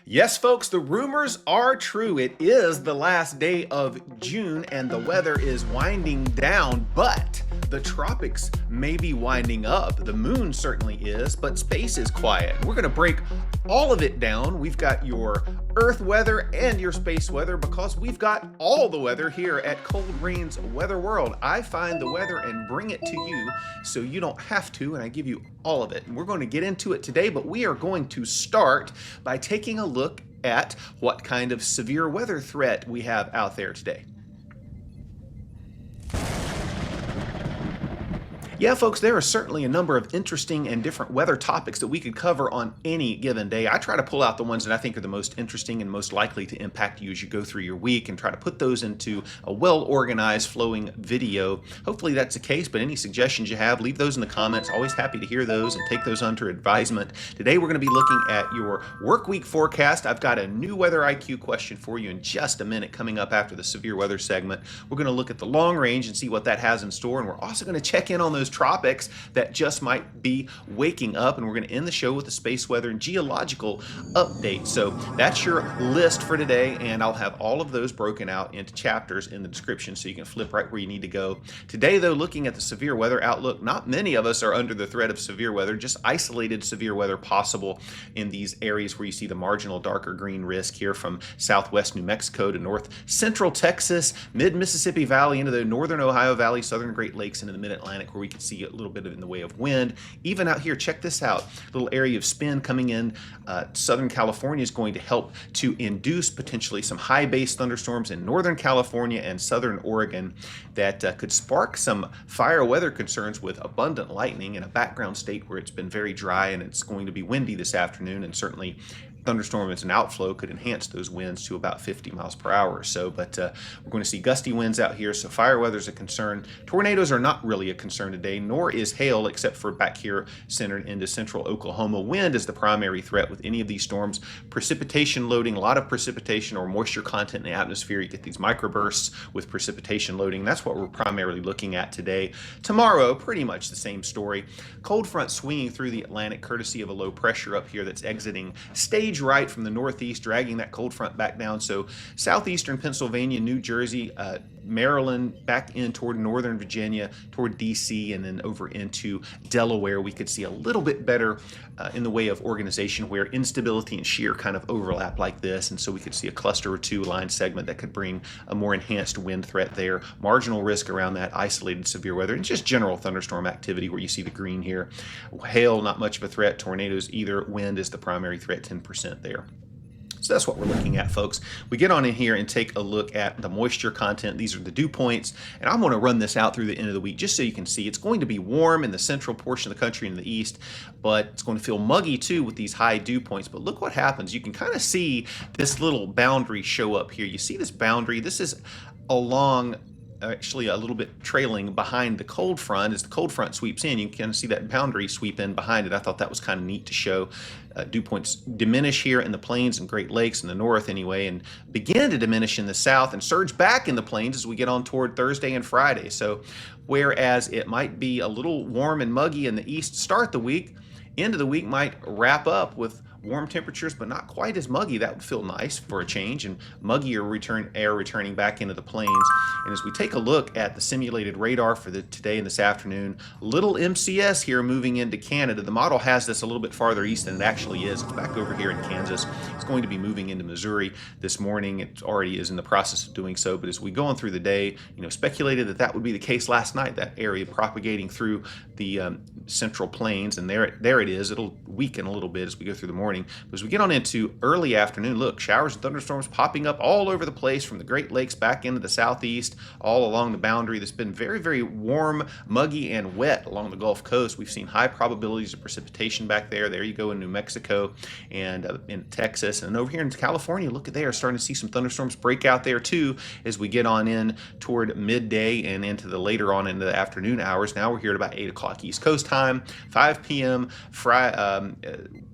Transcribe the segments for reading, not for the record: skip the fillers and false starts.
Yes, folks, the rumors are true. It is the last day of June and the weather is winding down, but the tropics may be winding up. The moon certainly is, but space is quiet. We're going to break all of it down. We've got your Earth weather and your space weather because we've got all the weather here at Cold Rain's Weather World. I find the weather and bring it to you so you don't have to, and I give you all of it. And we're going to get into it today, but we are going to start by taking a look at what kind of severe weather threat we have out there today. Yeah, folks, there are certainly a number of interesting and different weather topics that we could cover on any given day. I try to pull out the ones that I think are the most interesting and most likely to impact you as you go through your week and try to put those into a well-organized, flowing video. Hopefully that's the case, but any suggestions you have, leave those in the comments. Always happy to hear those and take those under advisement. Today we're going to be looking at your Workweek Forecast. I've got a new WeatherIQ question for you in just a minute coming up after the severe weather segment. We're going to look at the long range and see what that has in store, and we're also going to check in on those tropics that just might be waking up, and we're going to end the show with a space weather and geological update. So that's your list for today, and I'll have all of those broken out into chapters in the description so you can flip right where you need to go. Today, though, looking at the severe weather outlook, not many of us are under the threat of severe weather, just isolated severe weather possible in these areas where you see the marginal darker green risk here from southwest New Mexico to north central Texas, mid-Mississippi Valley into the northern Ohio Valley, southern Great Lakes into the mid-Atlantic, where we can see a little bit of in the way of wind. Even out here, check this out, little area of spin coming in. Southern California is going to help to induce potentially some high base thunderstorms in Northern California and Southern Oregon that could spark some fire weather concerns with abundant lightning in a background state where it's been very dry and it's going to be windy this afternoon, and certainly thunderstorm as an outflow could enhance those winds to about 50 miles per hour or so. But we're going to see gusty winds out here, so fire weather is a concern. Tornadoes are not really a concern today, nor is hail, except for back here centered into central Oklahoma. Wind is the primary threat with any of these storms. Precipitation loading, a lot of precipitation or moisture content in the atmosphere. You get these microbursts with precipitation loading. That's what we're primarily looking at today. Tomorrow, pretty much the same story. Cold front swinging through the Atlantic courtesy of a low pressure up here that's exiting stage right from the northeast, dragging that cold front back down. So southeastern Pennsylvania, New Jersey, Maryland, back in toward northern Virginia, toward DC, and then over into Delaware, we could see a little bit better in the way of organization where instability and shear kind of overlap like this. And so we could see a cluster or two line segment that could bring a more enhanced wind threat there. Marginal risk around that isolated severe weather and just general thunderstorm activity where you see the green here. Hail, not much of a threat. Tornadoes, either. Wind is the primary threat, 10% there. So that's what we're looking at, folks. We get on in here and take a look at the moisture content. These are the dew points, and I'm going to run this out through the end of the week just so you can see. It's going to be warm in the central portion of the country in the east, but it's going to feel muggy too with these high dew points. But look what happens. You can kind of see this little boundary show up here. You see this boundary? This is along actually a little bit trailing behind the cold front. As the cold front sweeps in, you can kind of see that boundary sweep in behind it. I thought that was kind of neat to show. Dew points diminish here in the plains and Great Lakes in the north anyway, and begin to diminish in the south and surge back in the plains as we get on toward Thursday and Friday. So whereas it might be a little warm and muggy in the east to start the week, end of the week might wrap up with warm temperatures, but not quite as muggy. That would feel nice for a change, and muggier air returning back into the plains. And as we take a look at the simulated radar for today and this afternoon, little MCS here moving into Canada. The model has this a little bit farther east than it actually is. It's back over here in Kansas. It's going to be moving into Missouri this morning. It already is in the process of doing so, but as we go on through the day, speculated that would be the case last night, that area propagating through the central plains, and there it is. It'll weaken a little bit as we go through the morning. But as we get on into early afternoon, look, showers and thunderstorms popping up all over the place from the Great Lakes back into the southeast, all along the boundary that's been very, very warm, muggy, and wet along the Gulf Coast. We've seen high probabilities of precipitation back there. There you go in New Mexico and in Texas. And over here in California, look at there, starting to see some thunderstorms break out there too as we get on in toward midday and into the later on into the afternoon hours. Now we're here at about 8 o'clock East Coast time, 5 p.m.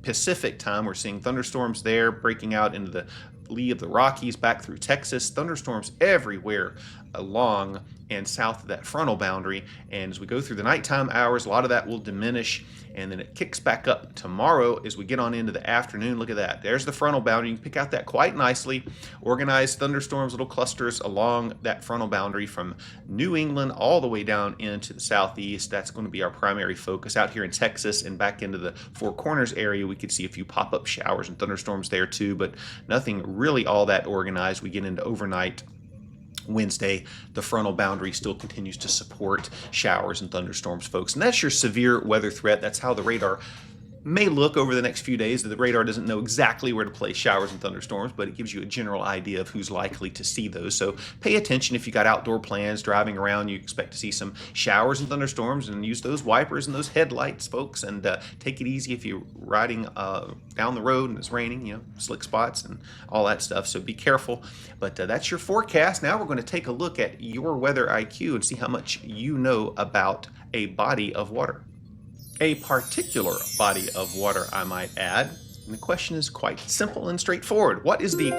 Pacific time. We're seeing thunderstorms there breaking out into the lee of the Rockies back through Texas. Thunderstorms everywhere along and south of that frontal boundary. And as we go through the nighttime hours, a lot of that will diminish, and then it kicks back up tomorrow as we get on into the afternoon. Look at that. There's the frontal boundary. You can pick out that quite nicely. Organized thunderstorms, little clusters along that frontal boundary from New England all the way down into the southeast. That's going to be our primary focus. Out here in Texas and back into the Four Corners area, we could see a few pop-up showers and thunderstorms there too, but nothing really all that organized. We get into overnight Wednesday, the frontal boundary still continues to support showers and thunderstorms, folks. And that's your severe weather threat. That's how the radar may look over the next few days. The radar doesn't know exactly where to place showers and thunderstorms, but it gives you a general idea of who's likely to see those. So pay attention if you got outdoor plans, driving around, you expect to see some showers and thunderstorms, and use those wipers and those headlights, folks, and take it easy if you're riding down the road and it's raining, you know, slick spots and all that stuff. So be careful. But that's your forecast. Now we're going to take a look at your weather IQ and see how much you know about a body of water. A particular body of water, I might add. And the question is quite simple and straightforward. What is the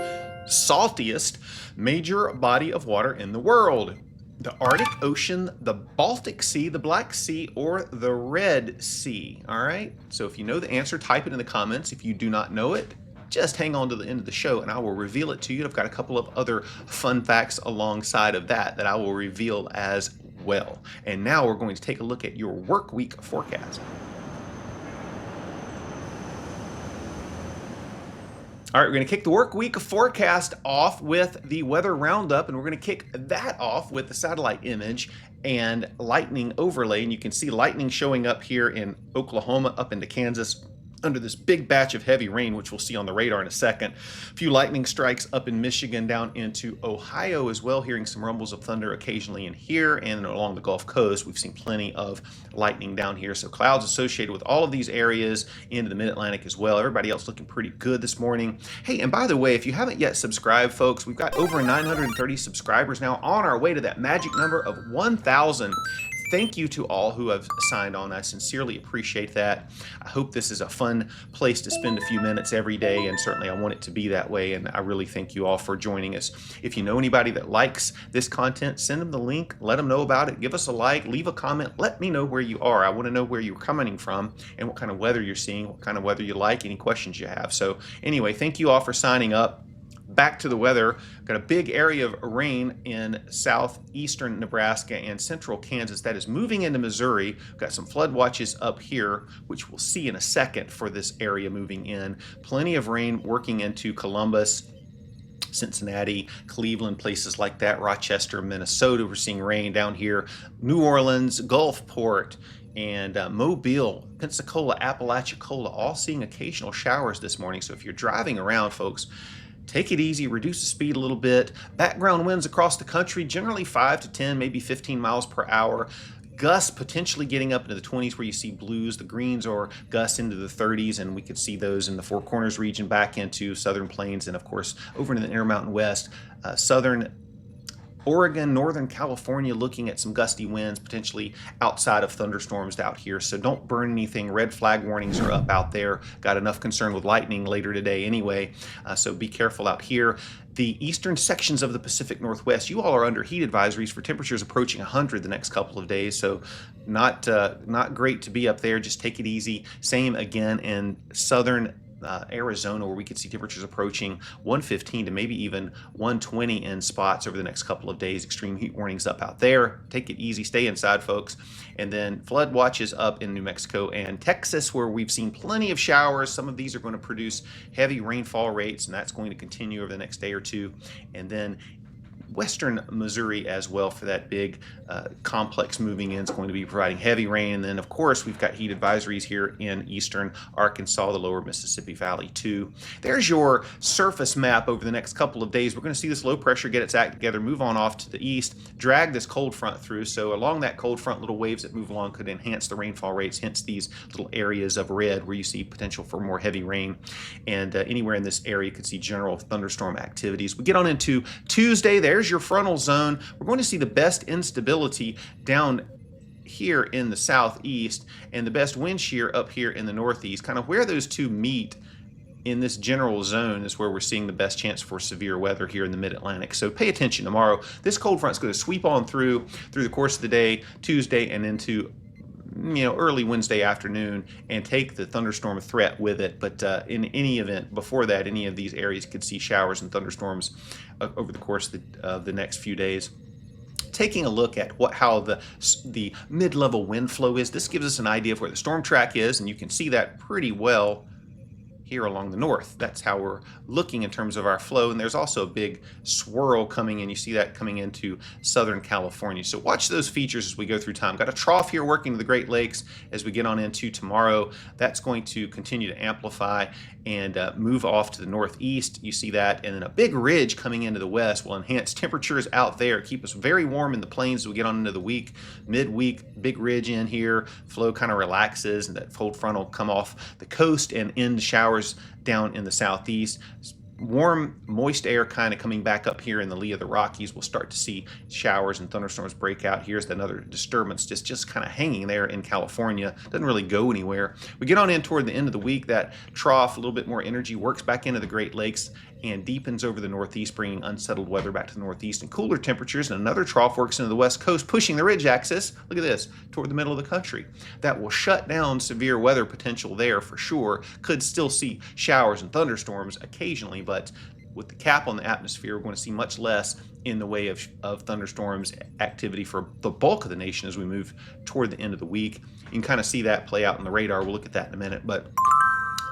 saltiest major body of water in the world? The Arctic Ocean, the Baltic Sea, the Black Sea, or the Red Sea? All right. So if you know the answer, type it in the comments. If you do not know it, just hang on to the end of the show and I will reveal it to you. I've got a couple of other fun facts alongside of that I will reveal as well. And now we're going to take a look at your work week forecast. All right, we're going to kick the work week forecast off with the weather roundup, and we're going to kick that off with the satellite image and lightning overlay. And you can see lightning showing up here in Oklahoma, up into Kansas, under this big batch of heavy rain, which we'll see on the radar in a second. A few lightning strikes up in Michigan, down into Ohio as well, hearing some rumbles of thunder occasionally in here, and along the Gulf Coast, we've seen plenty of lightning down here. So clouds associated with all of these areas into the mid-Atlantic as well. Everybody else looking pretty good this morning. Hey, and by the way, if you haven't yet subscribed, folks, we've got over 930 subscribers now, on our way to that magic number of 1,000. Thank you to all who have signed on. I sincerely appreciate that. I hope this is a fun place to spend a few minutes every day, and certainly I want it to be that way, and I really thank you all for joining us. If you know anybody that likes this content, send them the link, let them know about it, give us a like, leave a comment, let me know where you are. I want to know where you're coming from and what kind of weather you're seeing, what kind of weather you like, any questions you have. So anyway, thank you all for signing up. Back to the weather. Got a big area of rain in southeastern Nebraska and central Kansas that is moving into Missouri. Got some flood watches up here, which we'll see in a second for this area moving in. Plenty of rain working into Columbus, Cincinnati, Cleveland, places like that, Rochester, Minnesota. We're seeing rain down here. New Orleans, Gulfport, and Mobile, Pensacola, Apalachicola, all seeing occasional showers this morning. So if you're driving around, folks, take it easy, reduce the speed a little bit. Background winds across the country, generally 5 to 10, maybe 15 miles per hour. Gusts potentially getting up into the 20s where you see blues. The greens are gusts into the 30s, and we could see those in the Four Corners region, back into Southern Plains, and of course over into the Intermountain West, southern Oregon, Northern California, looking at some gusty winds, potentially outside of thunderstorms out here. So don't burn anything. Red flag warnings are up out there. Got enough concern with lightning later today anyway. So be careful out here. The eastern sections of the Pacific Northwest, you all are under heat advisories for temperatures approaching 100 the next couple of days. So not great to be up there. Just take it easy. Same again in southern Arizona, where we could see temperatures approaching 115 to maybe even 120 in spots over the next couple of days. Extreme heat warnings up out there. Take it easy. Stay inside, folks. And then flood watches up in New Mexico and Texas, where we've seen plenty of showers. Some of these are going to produce heavy rainfall rates, and that's going to continue over the next day or two. And then western Missouri as well, for that big complex moving in, is going to be providing heavy rain. And then of course we've got heat advisories here in eastern Arkansas, the lower Mississippi Valley too. There's your surface map over the next couple of days. We're going to see this low pressure get its act together, move on off to the east, drag this cold front through. So along that cold front, little waves that move along could enhance the rainfall rates, hence these little areas of red where you see potential for more heavy rain. And anywhere in this area you could see general thunderstorm activities. We get on into Tuesday. There's your frontal zone. We're going to see the best instability down here in the southeast and the best wind shear up here in the northeast. Kind of where those two meet in this general zone is where we're seeing the best chance for severe weather here in the mid-Atlantic. So pay attention tomorrow. This cold front is going to sweep on through the course of the day, Tuesday, and into early Wednesday afternoon, and take the thunderstorm threat with it. But in any event, before that, any of these areas could see showers and thunderstorms over the course of the next few days. Taking a look at how the mid-level wind flow is, this gives us an idea of where the storm track is, and you can see that pretty well here along the north. That's how we're looking in terms of our flow. And there's also a big swirl coming in. You see that coming into Southern California. So watch those features as we go through time. Got a trough here working to the Great Lakes as we get on into tomorrow. That's going to continue to amplify and move off to the northeast. You see that. And then a big ridge coming into the west will enhance temperatures out there, keep us very warm in the plains as we get on into the week. Midweek, big ridge in here. Flow kind of relaxes, and that cold front will come off the coast and end showers down in the southeast. Warm, moist air kind of coming back up here in the lee of the Rockies. We'll start to see showers and thunderstorms break out. Here's another disturbance just kind of hanging there in California. Doesn't really go anywhere. We get on in toward the end of the week. That trough, a little bit more energy, works back into the Great Lakes and deepens over the northeast, bringing unsettled weather back to the northeast and cooler temperatures. And another trough works into the west coast, pushing the ridge axis, look at this, toward the middle of the country. That will shut down severe weather potential there for sure. Could still see showers and thunderstorms occasionally, but with the cap on the atmosphere, we're going to see much less in the way of thunderstorms activity for the bulk of the nation as we move toward the end of the week. You can kind of see that play out on the radar. We'll look at that in a minute, but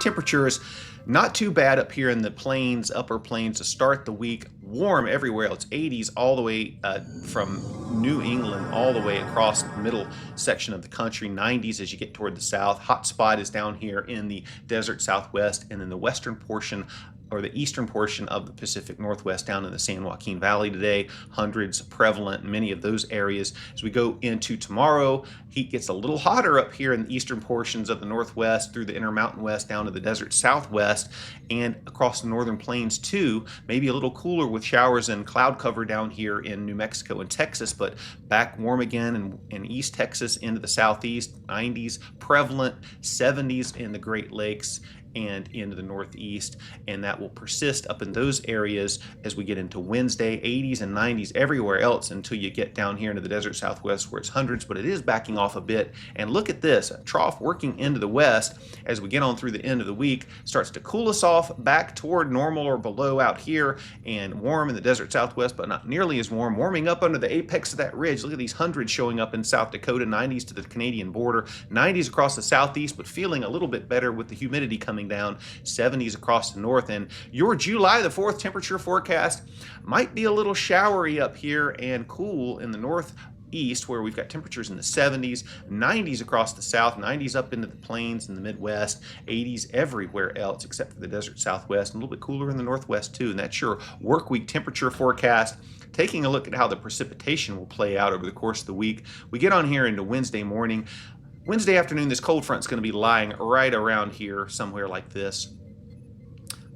temperatures not too bad up here in the plains, upper plains to start the week. Warm everywhere. It's 80s all the way from New England all the way across the middle section of the country. 90s as you get toward the south. Hot spot is down here in the desert southwest, and then the western portion or the eastern portion of the Pacific Northwest down in the San Joaquin Valley today. Hundreds prevalent in many of those areas. As we go into tomorrow, heat gets a little hotter up here in the eastern portions of the Northwest through the Intermountain West down to the desert Southwest and across the northern plains too. Maybe a little cooler with showers and cloud cover down here in New Mexico and Texas, but back warm again in East Texas into the Southeast. 90s prevalent, 70s in the Great Lakes and into the northeast, and that will persist up in those areas as we get into Wednesday. 80s and 90s everywhere else until you get down here into the desert southwest where it's hundreds, but it is backing off a bit. And look at this, a trough working into the west as we get on through the end of the week, starts to cool us off back toward normal or below out here, and warm in the desert southwest, but not nearly as warm, warming up under the apex of that ridge. Look at these hundreds showing up in South Dakota, 90s to the Canadian border, 90s across the southeast, but feeling a little bit better with the humidity coming down, 70s across the north. And your July the 4th temperature forecast might be a little showery up here and cool in the northeast where we've got temperatures in the 70s, 90s across the south, 90s up into the plains and the Midwest, 80s everywhere else except for the desert southwest, and a little bit cooler in the northwest too. And that's your work week temperature forecast. Taking a look at how the precipitation will play out over the course of the week, we get on here into Wednesday morning. Wednesday afternoon, this cold front is going to be lying right around here, somewhere like this.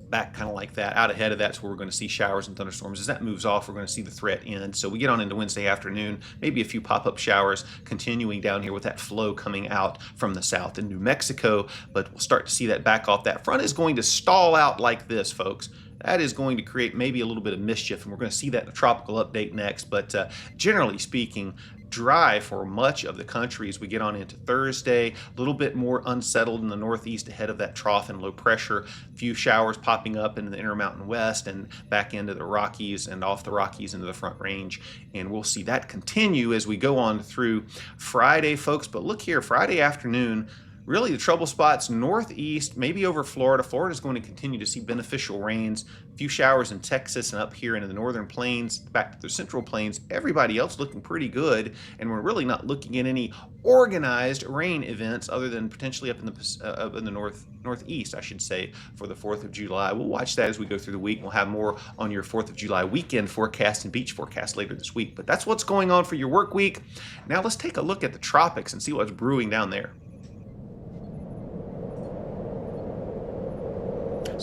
Back kind of like that. Out ahead of that's where we're going to see showers and thunderstorms. As that moves off, we're going to see the threat end. So we get on into Wednesday afternoon, maybe a few pop-up showers continuing down here with that flow coming out from the south in New Mexico. But we'll start to see that back off. That front is going to stall out like this, folks. That is going to create maybe a little bit of mischief, and we're going to see that in the tropical update next. But generally speaking, dry for much of the country as we get on into Thursday. A little bit more unsettled in the northeast ahead of that trough and low pressure. A few showers popping up into the Intermountain West and back into the Rockies and off the Rockies into the Front Range. And we'll see that continue as we go on through Friday, folks. But look here, Friday afternoon, really the trouble spots northeast, maybe over Florida. Florida is going to continue to see beneficial rains, a few showers in Texas and up here into the northern plains, back to the central plains. Everybody else looking pretty good, and we're really not looking at any organized rain events other than potentially up in the northeast, I should say, for the 4th of July. We'll watch that as we go through the week. We'll have more on your 4th of July weekend forecast and beach forecast later this week. But that's what's going on for your work week. Now let's take a look at the tropics and see what's brewing down there.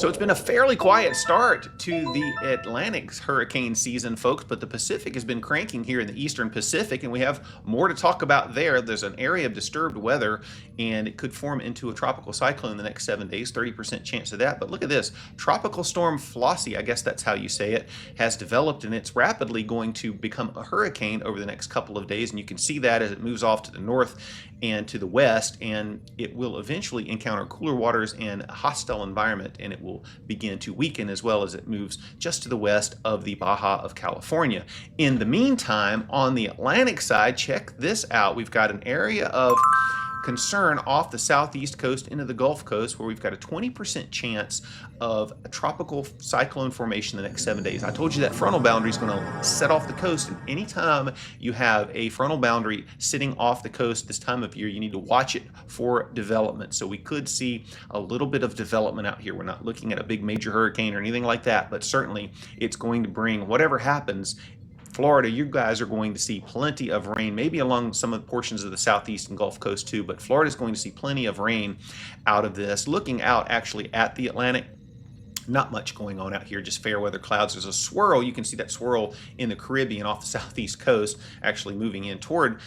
So it's been a fairly quiet start to the Atlantic's hurricane season, folks, but the Pacific has been cranking here in the Eastern Pacific, and we have more to talk about there. There's an area of disturbed weather, and it could form into a tropical cyclone in the next 7 days, 30% chance of that. But look at this. Tropical storm Flossie, I guess that's how you say it, has developed, and it's rapidly going to become a hurricane over the next couple of days, and you can see that as it moves off to the north and to the west, and it will eventually encounter cooler waters and a hostile environment, and it will begin to weaken as well as it moves just to the west of the Baja of California. In the meantime, on the Atlantic side, check this out. We've got an area of concern off the southeast coast into the Gulf Coast, where we've got a 20% chance of a tropical cyclone formation the next 7 days. I told you that frontal boundary is going to set off the coast, and anytime you have a frontal boundary sitting off the coast this time of year, you need to watch it for development. So we could see a little bit of development out here. We're not looking at a big major hurricane or anything like that, but certainly it's going to bring, whatever happens, Florida, you guys are going to see plenty of rain, maybe along some of the portions of the southeast and Gulf Coast too, but Florida is going to see plenty of rain out of this. Looking out actually at the Atlantic, not much going on out here, just fair weather clouds. There's a swirl. You can see that swirl in the Caribbean off the southeast coast, actually moving in toward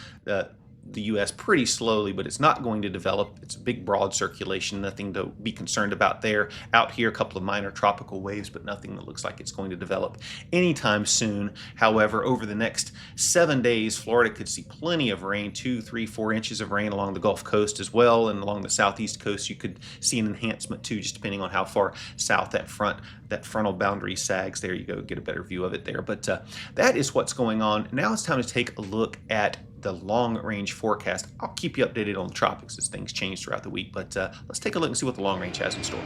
the U.S. pretty slowly, but it's not going to develop. It's a big broad circulation, nothing to be concerned about there. Out here, a couple of minor tropical waves, but nothing that looks like it's going to develop anytime soon. However, over the next 7 days, Florida could see plenty of rain, 2, 3, 4 inches of rain along the Gulf Coast as well, and along the southeast coast, you could see an enhancement too, just depending on how far south that frontal boundary sags. There you go, get a better view of it there. But that is what's going on. Now it's time to take a look at the long-range forecast. I'll keep you updated on the tropics as things change throughout the week, but let's take a look and see what the long range has in store.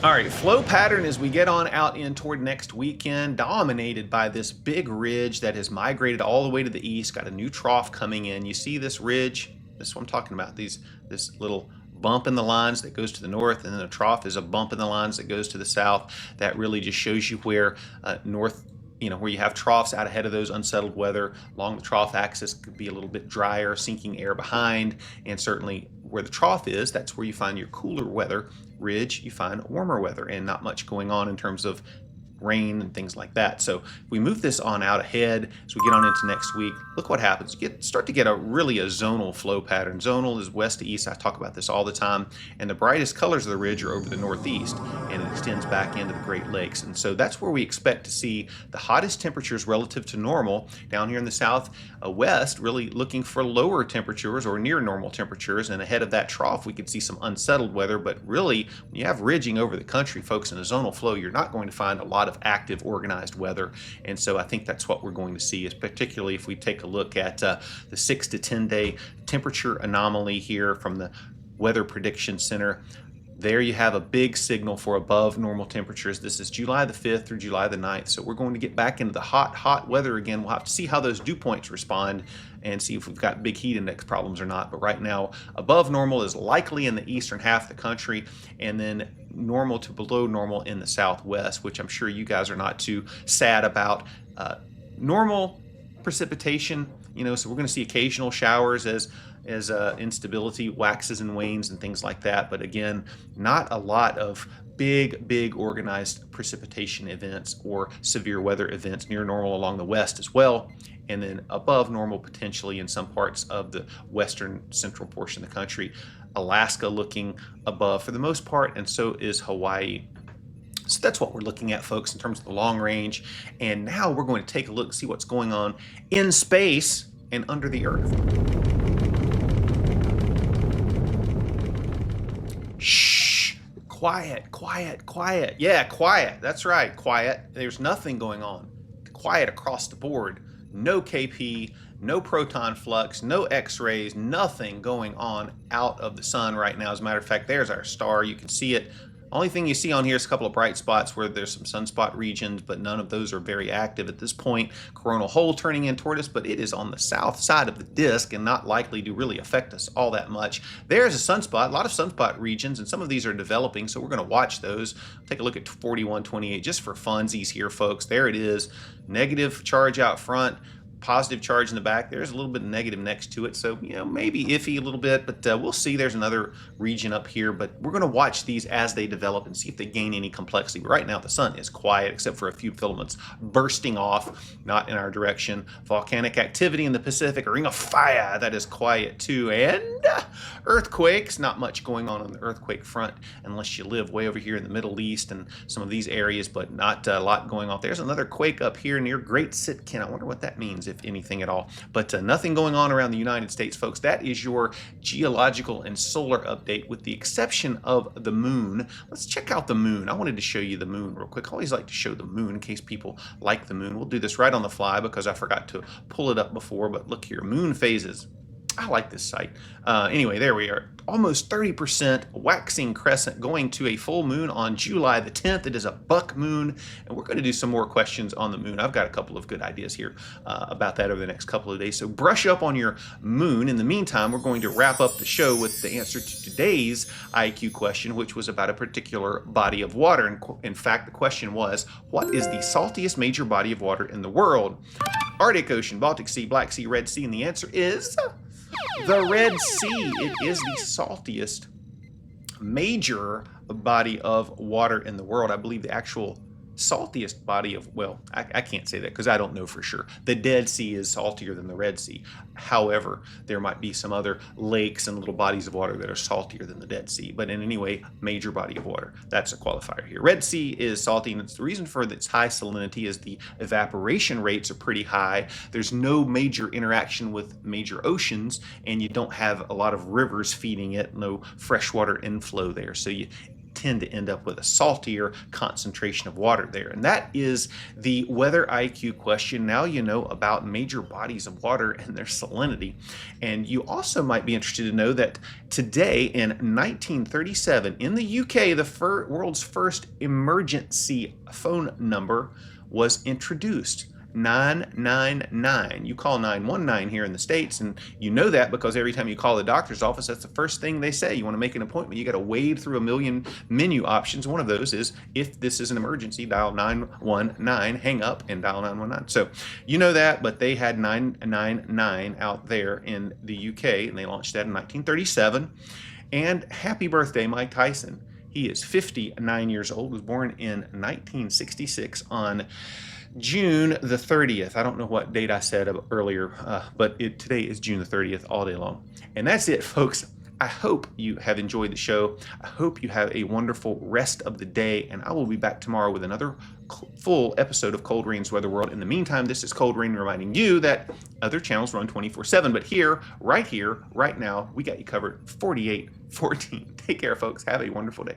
All right, flow pattern as we get on out in toward next weekend, dominated by this big ridge that has migrated all the way to the east, got a new trough coming in. You see this ridge? This is what I'm talking about, this little bump in the lines that goes to the north, and then a trough is a bump in the lines that goes to the south. That really just shows you where where you have troughs out ahead of those unsettled weather. Along the trough axis could be a little bit drier, sinking air behind, and certainly where the trough is, that's where you find your cooler weather ridge. You find warmer weather and not much going on in terms of rain and things like that. So if we move this on out ahead as we get on into next week, look what happens. You start to get a zonal flow pattern. Zonal is west to east. I talk about this all the time. And the brightest colors of the ridge are over the northeast, and it extends back into the Great Lakes. And so that's where we expect to see the hottest temperatures relative to normal. Down here in the southwest, really looking for lower temperatures or near normal temperatures. And ahead of that trough, we could see some unsettled weather. But really, when you have ridging over the country, folks, in a zonal flow, you're not going to find a lot of active organized weather. And so I think that's what we're going to see, is particularly if we take a look at the 6 to 10 day temperature anomaly here from the Weather Prediction Center. There you have a big signal for above normal temperatures. This is July the 5th through July the 9th. So we're going to get back into the hot weather again. We'll have to see how those dew points respond and see if we've got big heat index problems or not. But right now, above normal is likely in the eastern half of the country, and then normal to below normal in the southwest, which I'm sure you guys are not too sad about. Normal precipitation, so we're going to see occasional showers as instability waxes and wanes and things like that. But again, not a lot of big organized precipitation events or severe weather events. Near normal along the west as well, and then above normal potentially in some parts of the western central portion of the country. Alaska looking above for the most part, and so is Hawaii. So that's what we're looking at, folks, in terms of the long range. And now we're going to take a look and see what's going on in space and under the earth. Shh, quiet. Yeah, quiet. That's right, quiet. There's nothing going on. Quiet across the board. No KP, no proton flux, no X-rays, nothing going on out of the sun right now. As a matter of fact, there's our star. You can see it. Only thing you see on here is a couple of bright spots where there's some sunspot regions, but none of those are very active at this point. Coronal hole turning in toward us, but it is on the south side of the disk and not likely to really affect us all that much. There's a sunspot, a lot of sunspot regions, and some of these are developing, so we're going to watch those. Take a look at 4128 just for funsies here, folks. There it is. Negative charge out front, positive charge in the back. There's a little bit of negative next to it. So, maybe iffy a little bit, but we'll see. There's another region up here, but we're going to watch these as they develop and see if they gain any complexity. But right now, the sun is quiet, except for a few filaments bursting off, not in our direction. Volcanic activity in the Pacific, a ring of fire that is quiet too. And earthquakes, not much going on the earthquake front unless you live way over here in the Middle East and some of these areas, but not a lot going on. There's another quake up here near Great Sitkin. I wonder what that means, if anything at all. But nothing going on around the United States, folks. That is your geological and solar update, with the exception of the moon. Let's check out the moon. I wanted to show you the moon real quick. I always like to show the moon in case people like the moon. We'll do this right on the fly because I forgot to pull it up before, but look here, moon phases. I like this site. Anyway, there we are. Almost 30% waxing crescent going to a full moon on July the 10th. It is a buck moon, and we're going to do some more questions on the moon. I've got a couple of good ideas here about that over the next couple of days. So brush up on your moon. In the meantime, we're going to wrap up the show with the answer to today's IQ question, which was about a particular body of water. And in fact, the question was, what is the saltiest major body of water in the world? Arctic Ocean, Baltic Sea, Black Sea, Red Sea, and the answer is the Red Sea. It is the saltiest major body of water in the world. I believe the actual saltiest body of, well, I can't say that because I don't know for sure. The Dead Sea is saltier than the Red Sea. However, there might be some other lakes and little bodies of water that are saltier than the Dead Sea. But in any way, major body of water. That's a qualifier here. Red Sea is salty, and it's the reason for its high salinity is the evaporation rates are pretty high. There's no major interaction with major oceans, and you don't have a lot of rivers feeding it, no freshwater inflow there. So you tend to end up with a saltier concentration of water there. And that is the Weather IQ question. Now you know about major bodies of water and their salinity. And you also might be interested to know that today in 1937 in the UK, the world's first emergency phone number was introduced. 999. You call 919 here in the States, and you know that because every time you call the doctor's office, that's the first thing they say. You want to make an appointment, you got to wade through a million menu options. One of those is, if this is an emergency, dial 919, hang up, and dial 919. So you know that, but they had 999 out there in the UK, and they launched that in 1937. And happy birthday, Mike Tyson. He is 59 years old, was born in 1966 on June the 30th. I don't know what date I said earlier, but today is June the 30th all day long. And that's it, folks. I hope you have enjoyed the show. I hope you have a wonderful rest of the day, and I will be back tomorrow with another full episode of Cold Rain's Weather World. In the meantime, this is Cold Rain reminding you that other channels run 24/7, but here, right now, we got you covered 48/14. Take care, folks. Have a wonderful day.